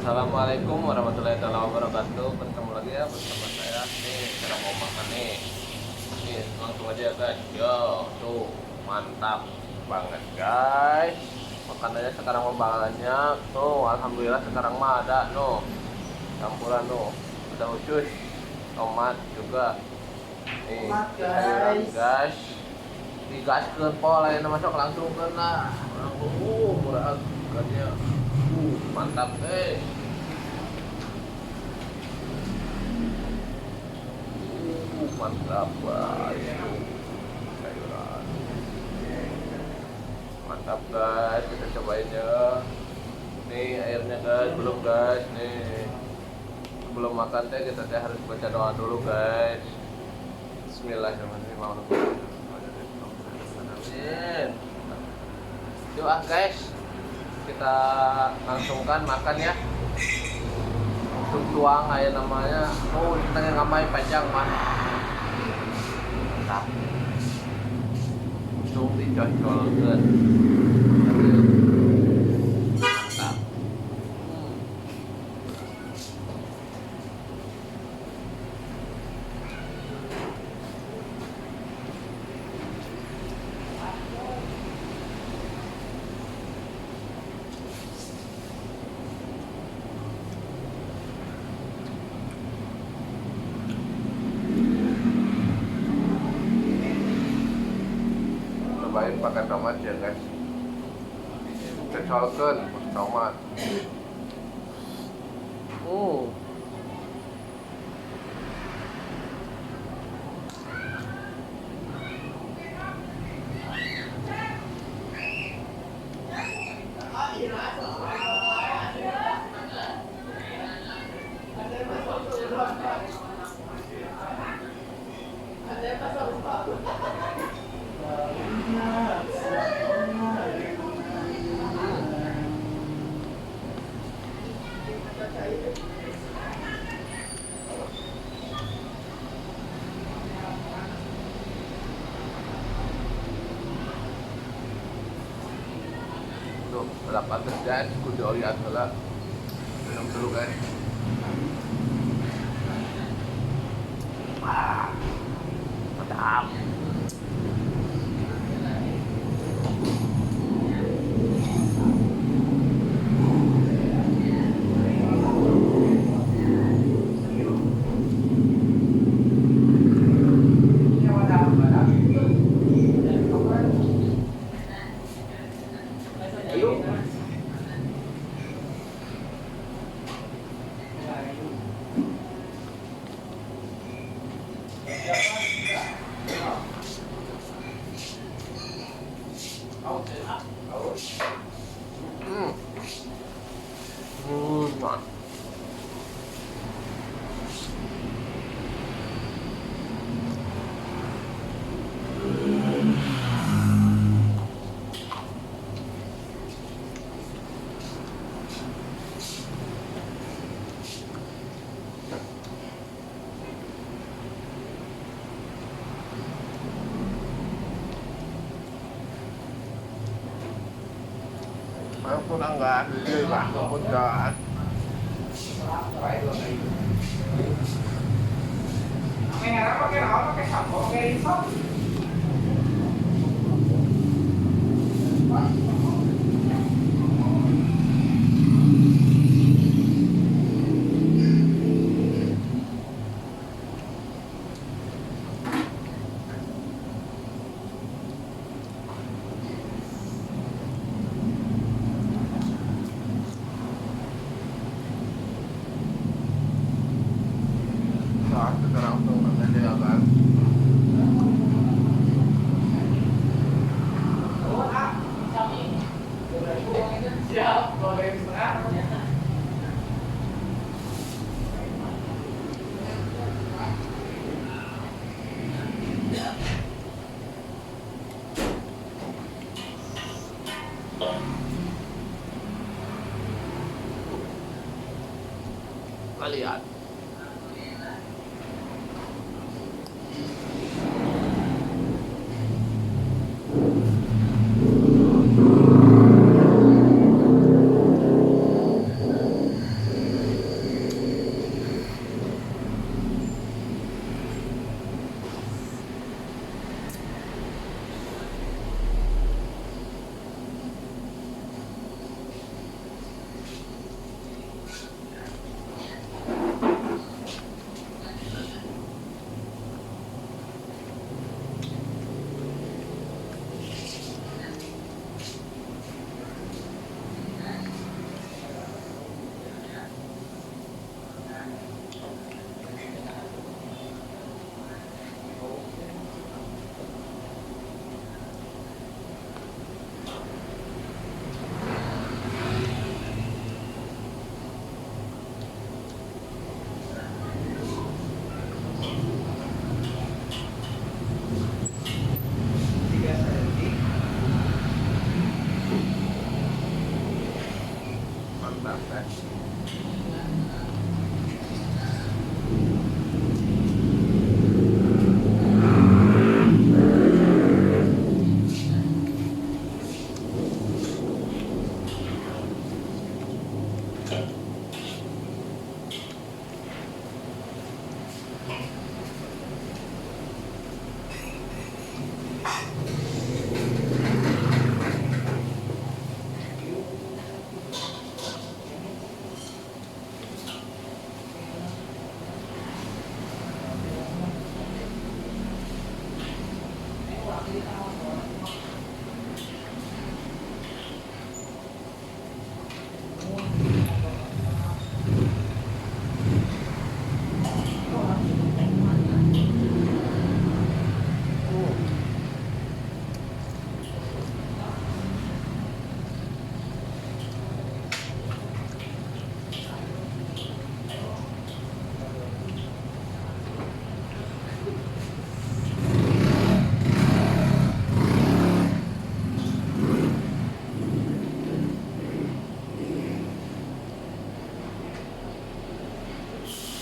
Assalamualaikum warahmatullahi wabarakatuh. Bertemu lagi ya bersama saya. Nih sekarang mau makan nih. Nih langsung aja ya guys. Yo, tuh mantap banget guys. Makanannya sekarang mau banyak. Tuh alhamdulillah sekarang mah ada no campuran no. Ada usus, tomat juga. Nih sayuran guys. Digaskeun po lain masuk langsung kena. Murah harganya. Mantap mantap guys, sayuran mantap guys, kita cobain ya. Nih airnya guys, belum guys. Nih sebelum makan teh kita teh harus baca doa dulu guys. Bismillahirrahmanirrahim. Amin. Yuk guys, kita langsungkan makan ya. Langsung tuang aja namanya. Oh kita ngamai panjang mah. Mantap. Langsung dicocolkan. Mantap. Cobain pakai tomat ya guys. Cocolkan tomat. Tuh, udah pantas guys, kudu lihat lah. Minum dulu guys. Mantap. Mantap. Aku enggak lah, aku enggak. Pakai sampo, pakai risol. Sekarang tuh ada ya kan. Siap, goreng setengah. Lihat.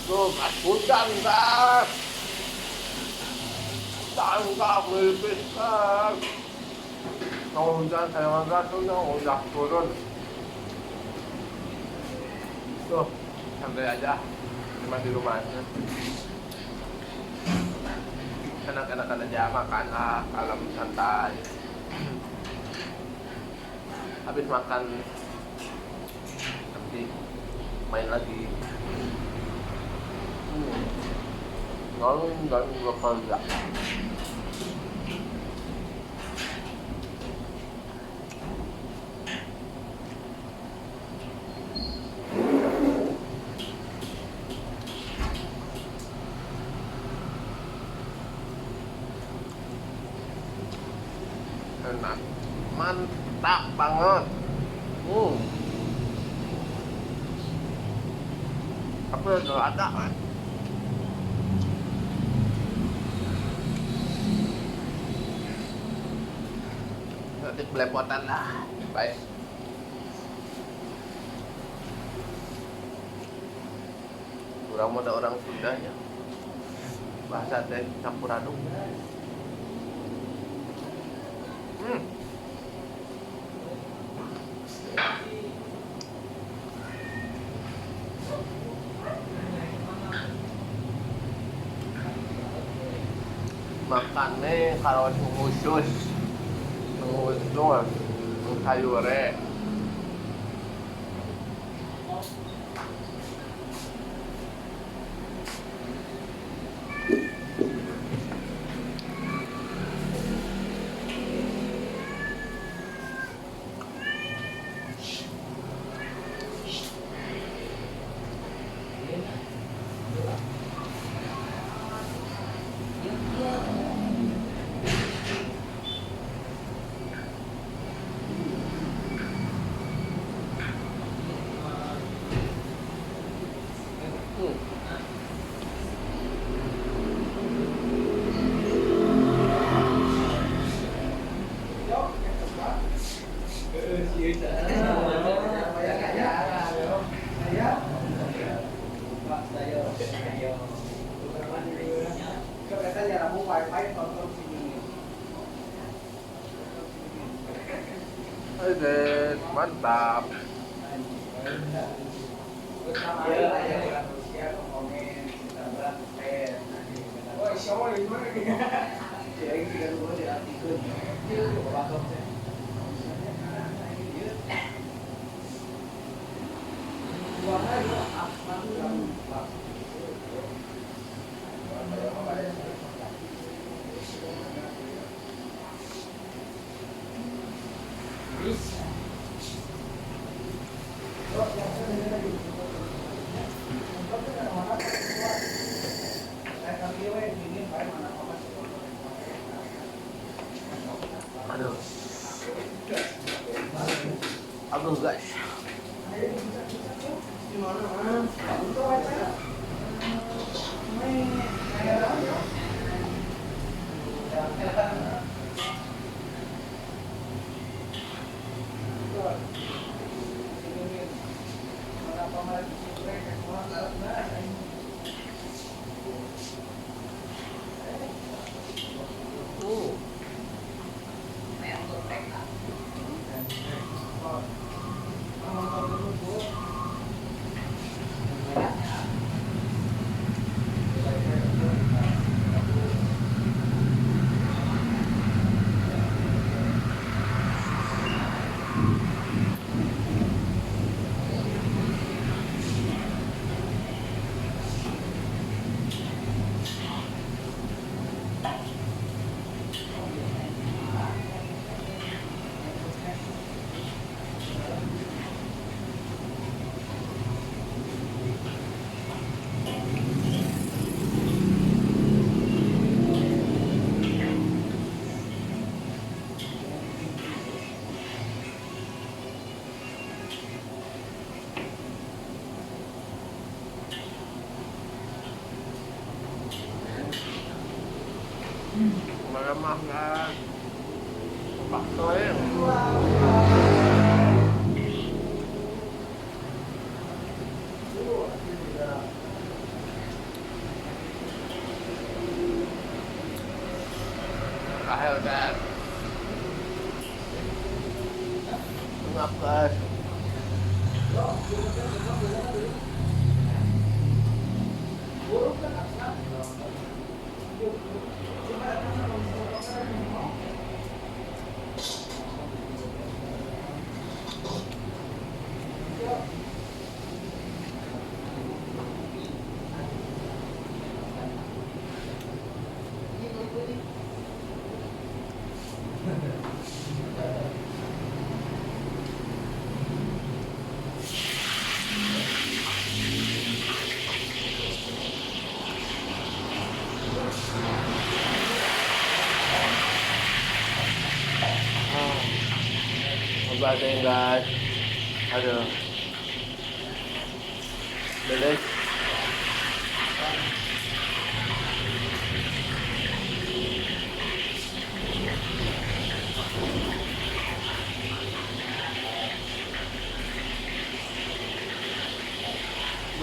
Tuh, gas hujan, gas. Tangkap melipis, gas. Kalau hujan saya mah gas tuh udah turun. Tuh, santai aja. Cuma di rumahnya. Enak-enakan aja makan, kalem santai. Habis makan nanti main lagi. Nggak kerja. Enak, mantap banget. Tapi udah ada kan. Nanti belepotan lah. Baik. Kurang ada orang Sunda ya. Bahasa teh campur aduk. Makannya kalau khusus doang sayure. Mantap. Aduh. Aduh guys. Malamang bakso ya. akhir guys. Ngap guys. Obatin guys. Aduh. Beres.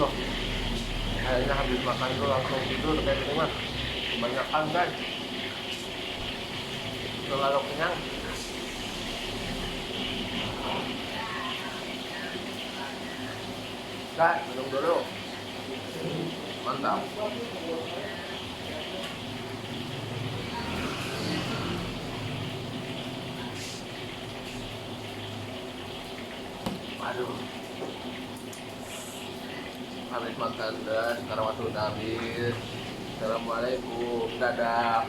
Loh, kayaknya habis makan itu langsung tidur kayak gini mah. Kebanyakan guys. Terlalu kenyang. Guys, minum dulu. Mantap. Aduh. Habis makan guys, sekarang waktu udah habis. Assalamualaikum, dadah.